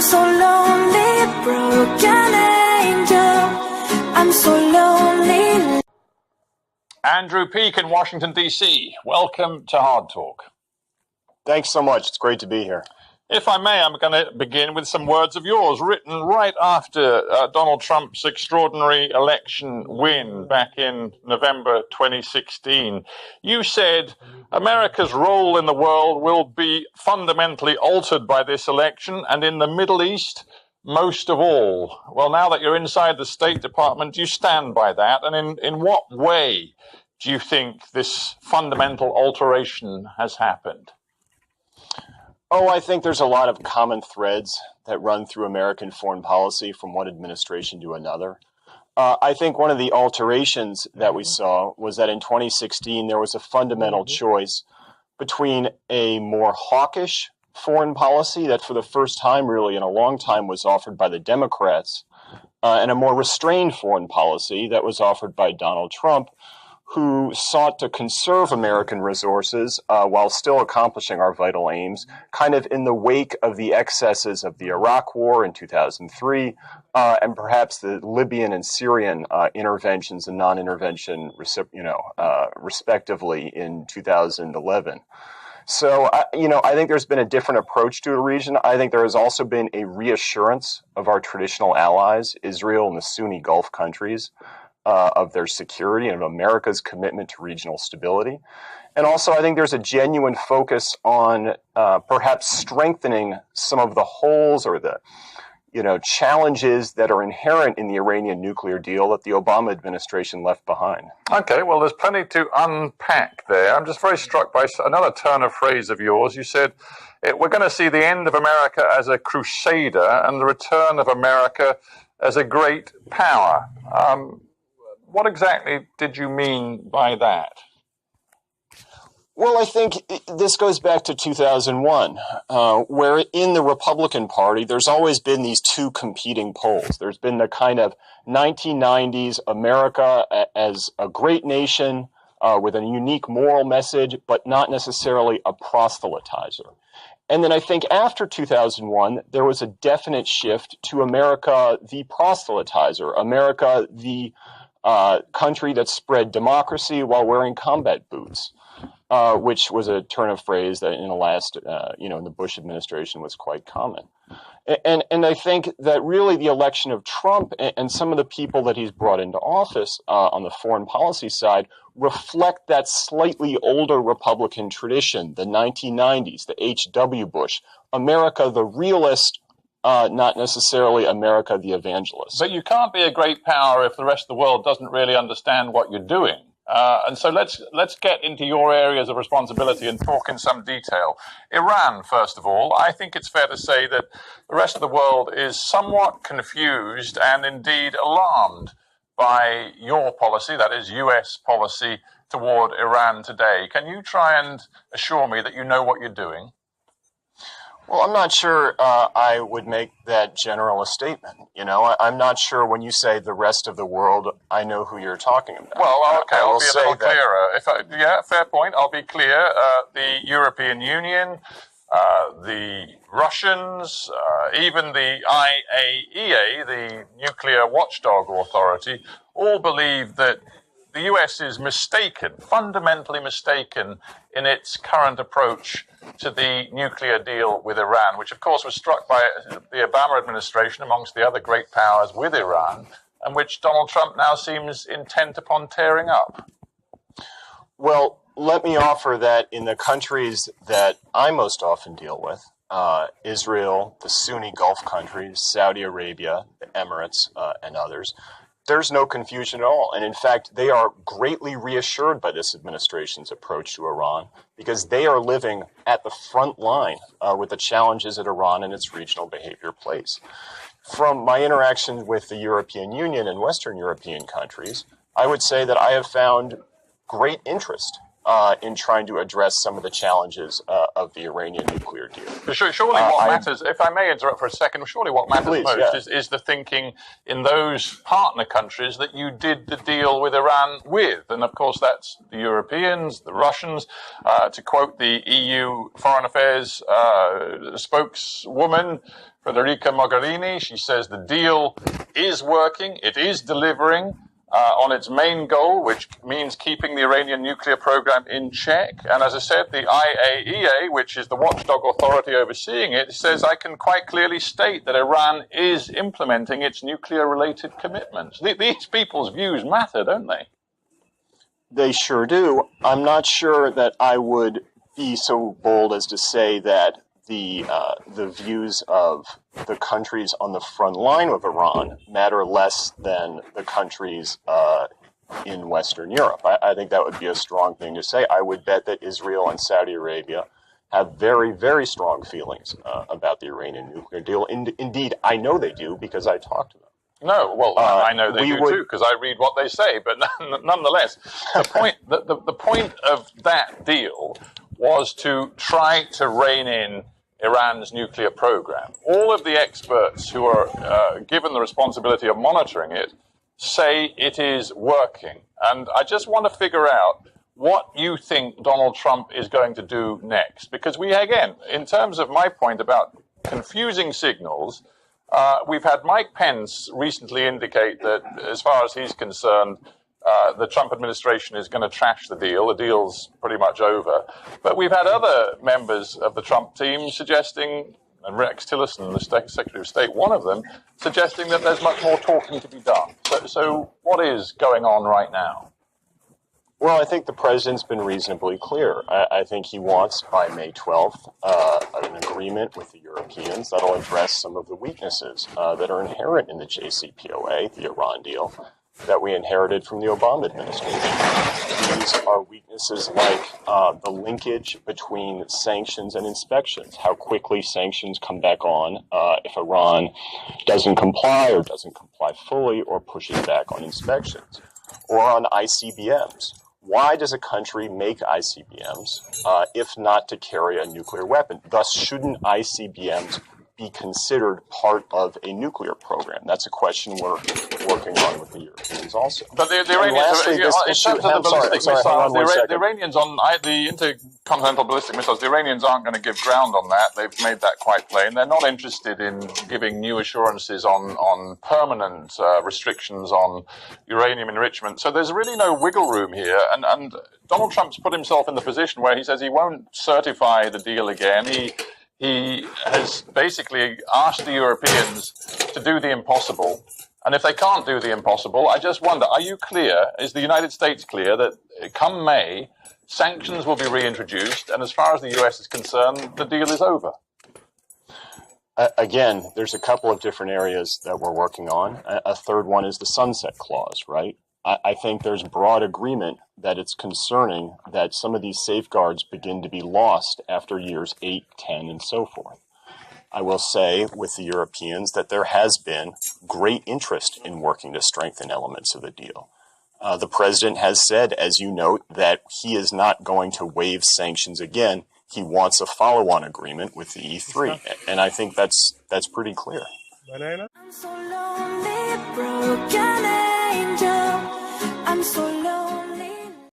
so lonely, broken angel. I'm so lonely. Andrew Peake in Washington, D.C. Welcome to Hardtalk. Thanks so much. It's great to be here. If I may, I'm going to begin with some words of yours written right after Donald Trump's extraordinary election win back in November 2016. You said, America's role in the world will be fundamentally altered by this election, and in the Middle East, most of all. Well, now that you're inside the State Department, do you stand by that? And in what way do you think this fundamental alteration has happened? Oh, I think there's a lot of common threads that run through American foreign policy from one administration to another. I think one of the alterations that we saw was that in 2016, there was a fundamental choice between a more hawkish foreign policy that for the first time really in a long time was offered by the Democrats and a more restrained foreign policy that was offered by Donald Trump, who sought to conserve American resources while still accomplishing our vital aims, kind of in the wake of the excesses of the Iraq War in 2003, and perhaps the Libyan and Syrian interventions and non-intervention, respectively, in 2011. So, I think there's been a different approach to the region. I think there has also been a reassurance of our traditional allies, Israel and the Sunni Gulf countries, of their security and of America's commitment to regional stability. And also, I think there's a genuine focus on perhaps strengthening some of the holes or the challenges that are inherent in the Iranian nuclear deal that the Obama administration left behind. Okay, well, there's plenty to unpack there. I'm just very struck by another turn of phrase of yours. You said, we're going to see the end of America as a crusader and the return of America as a great power. What exactly did you mean by that? Well, I think this goes back to 2001, where in the Republican Party, there's always been these two competing poles. There's been the kind of 1990s America as a great nation with a unique moral message, but not necessarily a proselytizer. And then I think after 2001, there was a definite shift to America, the proselytizer, America, the country that spread democracy while wearing combat boots, which was a turn of phrase that in the last, in the Bush administration was quite common. And I think that really the election of Trump and some of the people that he's brought into office on the foreign policy side reflect that slightly older Republican tradition, the 1990s, the H.W. Bush, America the realist, not necessarily America the evangelist. But you can't be a great power if the rest of the world doesn't really understand what you're doing. And so let's get into your areas of responsibility and talk in some detail. Iran, first of all, I think it's fair to say that the rest of the world is somewhat confused and indeed alarmed by your policy, that is U.S. policy toward Iran today. Can you try and assure me that you know what you're doing? Well, I'm not sure I would make that general a statement. I'm not sure when you say the rest of the world, I know who you're talking about. Well, okay, I'll be a little clearer. Fair point. I'll be clear. The European Union, the Russians, even the IAEA, the Nuclear Watchdog Authority, all believe that the US is mistaken, fundamentally mistaken in its current approach to the nuclear deal with Iran, which of course was struck by the Obama administration amongst the other great powers with Iran, and which Donald Trump now seems intent upon tearing up. Well, let me offer that in the countries that I most often deal with, Israel, the Sunni Gulf countries, Saudi Arabia, the Emirates, and others, there's no confusion at all. And in fact, they are greatly reassured by this administration's approach to Iran because they are living at the front line with the challenges that Iran and its regional behavior place. From my interactions with the European Union and Western European countries, I would say that I have found great interest in trying to address some of the challenges of the Iranian nuclear deal. Surely what matters, if I may interrupt for a second, surely what matters most is the thinking in those partner countries that you did the deal with Iran with. And of course, that's the Europeans, the Russians. To quote the EU Foreign Affairs spokeswoman, Federica Mogherini, she says the deal is working, it is delivering on its main goal, which means keeping the Iranian nuclear program in check. And as I said, the IAEA, which is the watchdog authority overseeing it, says I can quite clearly state that Iran is implementing its nuclear-related commitments. These people's views matter, don't they? They sure do. I'm not sure that I would be so bold as to say that the views of the countries on the front line of Iran matter less than the countries in Western Europe. I think that would be a strong thing to say. I would bet that Israel and Saudi Arabia have very, very strong feelings about the Iranian nuclear deal. Indeed, I know they do because I talk to them. No, well, I know they do too because I read what they say. But nonetheless, the point of that deal was to try to rein in Iran's nuclear program. All of the experts who are given the responsibility of monitoring it say it is working. And I just want to figure out what you think Donald Trump is going to do next. Because again, in terms of my point about confusing signals, we've had Mike Pence recently indicate that, as far as he's concerned, the Trump administration is going to trash the deal. The deal's pretty much over. But we've had other members of the Trump team suggesting, and Rex Tillerson, the Secretary of State, one of them, suggesting that there's much more talking to be done. So what is going on right now? Well, I think the president's been reasonably clear. I think he wants, by May 12th, an agreement with the Europeans that'll address some of the weaknesses that are inherent in the JCPOA, the Iran deal, that we inherited from the Obama administration. These are weaknesses like the linkage between sanctions and inspections, how quickly sanctions come back on if Iran doesn't comply or doesn't comply fully or pushes back on inspections, or on ICBMs. Why does a country make ICBMs if not to carry a nuclear weapon? Thus, shouldn't ICBMs be considered part of a nuclear program? That's a question we're working on with the Europeans also. But the Iranians, in terms of the ballistic missiles, the Iranians on the intercontinental ballistic missiles, the Iranians aren't going to give ground on that. They've made that quite plain. They're not interested in giving new assurances on permanent restrictions on uranium enrichment. So there's really no wiggle room here. And Donald Trump's put himself in the position where he says he won't certify the deal again. He has basically asked the Europeans to do the impossible. And if they can't do the impossible, I just wonder, are you clear, is the United States clear that come May, sanctions will be reintroduced, and as far as the US is concerned, the deal is over? Again, there's a couple of different areas that we're working on. A third one is the sunset clause, right? I think there's broad agreement that it's concerning that some of these safeguards begin to be lost after years 8, 10, and so forth. I will say with the Europeans that there has been great interest in working to strengthen elements of the deal. The president has said, as you note, that he is not going to waive sanctions again. He wants a follow-on agreement with the E3, and I think that's pretty clear. I'm so lonely, broken angel. I'm so lonely.